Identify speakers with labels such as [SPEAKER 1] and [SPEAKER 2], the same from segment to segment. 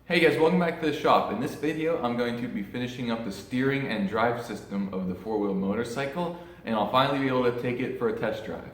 [SPEAKER 1] Hey guys, welcome back to the shop. In this video, I'm going to be finishing up the steering and drive system of the four-wheel motorcycle, and I'll finally be able to take it for a test drive.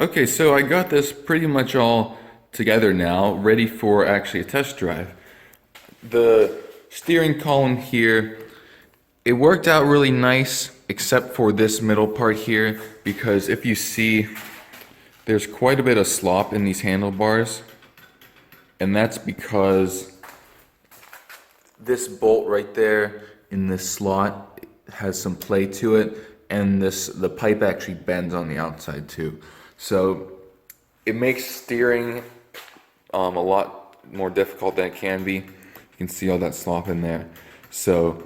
[SPEAKER 1] Okay, so I got this pretty much all together now, ready for actually a test drive. The steering column here, it worked out really nice, except for this middle part here, because if you see, there's quite a bit of slop in these handlebars, and that's because this bolt right there in this slot has some play to it, and the pipe actually bends on the outside too. So it makes steering a lot more difficult than it can be. You can see all that slop in there. So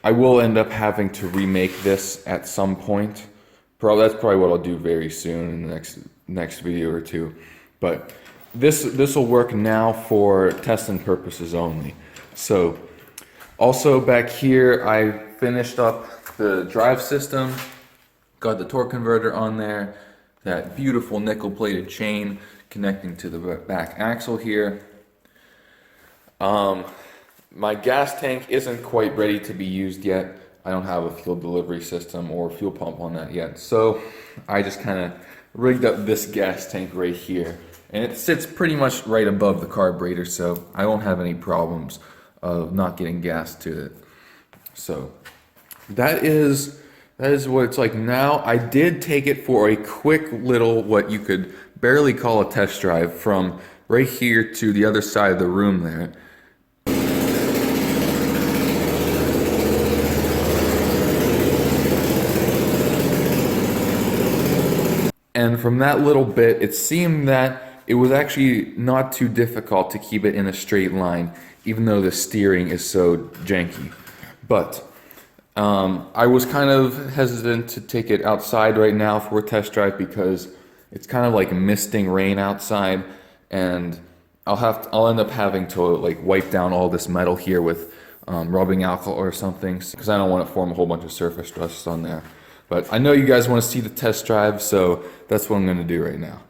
[SPEAKER 1] I will end up having to remake this at some point. That's probably what I'll do very soon in the next video or two. But this will work now for testing purposes only. So also back here, I finished up the drive system, got the torque converter on there, that beautiful nickel plated chain connecting to the back axle here. My gas tank isn't quite ready to be used yet. I don't have a fuel delivery system or fuel pump on that yet. So I just kind of rigged up this gas tank right here. And it sits pretty much right above the carburetor, so I won't have any problems of not getting gas to it. So that is what it's like now. I did take it for a quick little, what you could barely call a test drive, from right here to the other side of the room there. And from that little bit, it seemed that it was actually not too difficult to keep it in a straight line, even though the steering is so janky. But I was kind of hesitant to take it outside right now for a test drive because it's kind of like misting rain outside, and I'll end up having to like wipe down all this metal here with rubbing alcohol or something, because I don't want to form a whole bunch of surface rust on there. But I know you guys want to see the test drive, so that's what I'm going to do right now.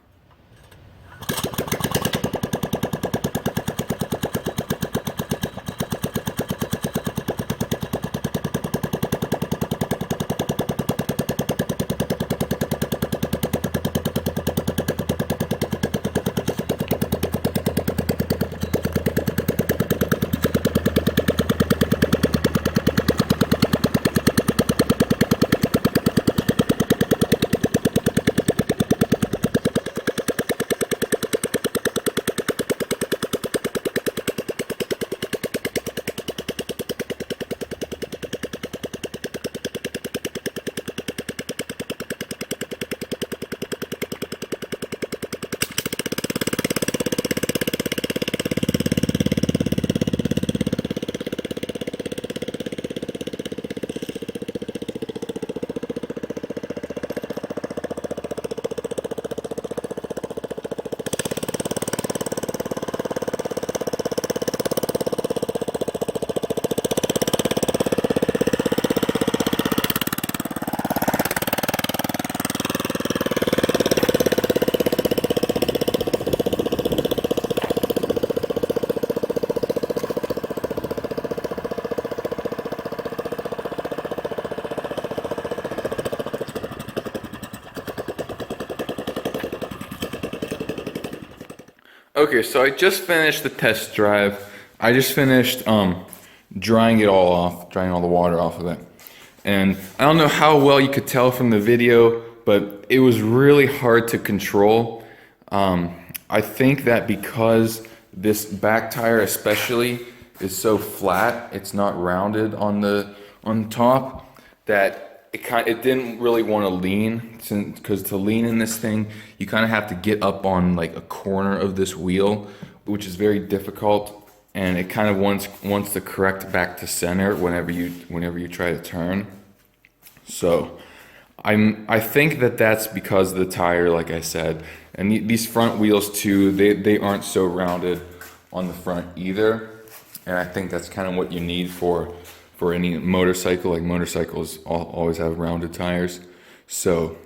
[SPEAKER 1] Okay, so I just finished the test drive. I just finished drying all the water off of it. And I don't know how well you could tell from the video, but it was really hard to control. I think that because this back tire especially is so flat, it's not rounded on top, that it didn't really want to lean, because to lean in this thing, you kind of have to get up on like a corner of this wheel, which is very difficult, and it kind of wants to correct back to center whenever you try to turn. So I think that's because of the tire, like I said, and these front wheels too, they aren't so rounded on the front either, and I think that's kind of what you need for any motorcycle. Like, motorcycles always have rounded tires. So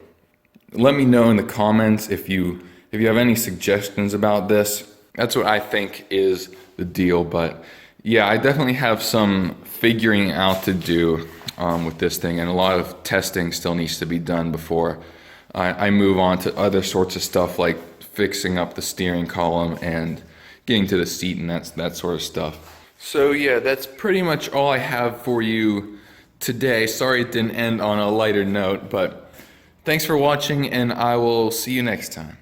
[SPEAKER 1] let me know in the comments if you have any suggestions about this. That's what I think is the deal. But yeah, I definitely have some figuring out to do with this thing, and a lot of testing still needs to be done before I move on to other sorts of stuff, like fixing up the steering column and getting to the seat and that sort of stuff. So yeah, that's pretty much all I have for you today. Sorry it didn't end on a lighter note, but Thanks for watching, and I will see you next time.